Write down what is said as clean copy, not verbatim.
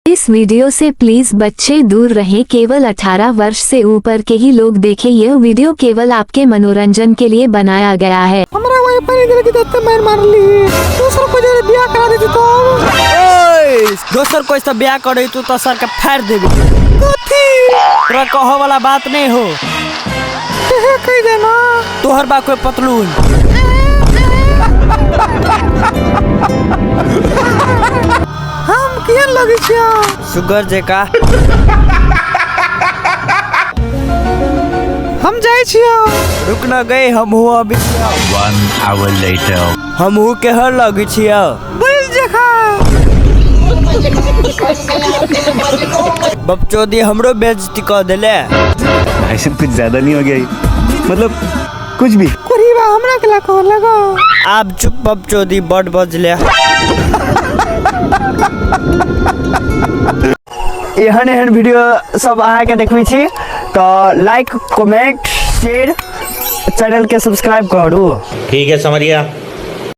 इस वीडियो से प्लीज बच्चे दूर रहें। केवल 18 वर्ष से ऊपर के ही लोग देखें। यह वीडियो केवल आपके मनोरंजन के लिए बनाया गया है। हमरा वही पर इधर की दत्त मार मार ली। दूसरा को जरा ब्याह करा देती तो ओए दोसर कोई से ब्याह करे तो सर के फाड़ देबे। कथी तोरा कहो वाला बात नहीं हो। कह देना तोहर बा कोई पतलून हम किया लगे छिया शुगर जेका हम जाई छिया। रुक न गए हम हो अभी 1 hour later. हम हो के हर लगी छिया बैल जेखा बपचोदी हमरो बेइज्जती कर देले। ऐसे कुछ ज्यादा नहीं हो गया ये? मतलब कुछ भी। कुरीबा हमरा के लगा लगा आप चुप बपचोदी बड़ बजले। एहन एहन वीडियो सब अहाँ के देखबी छी तो लाइक कमेंट शेयर चैनल के सब्सक्राइब करू। ठीक है समझ गया।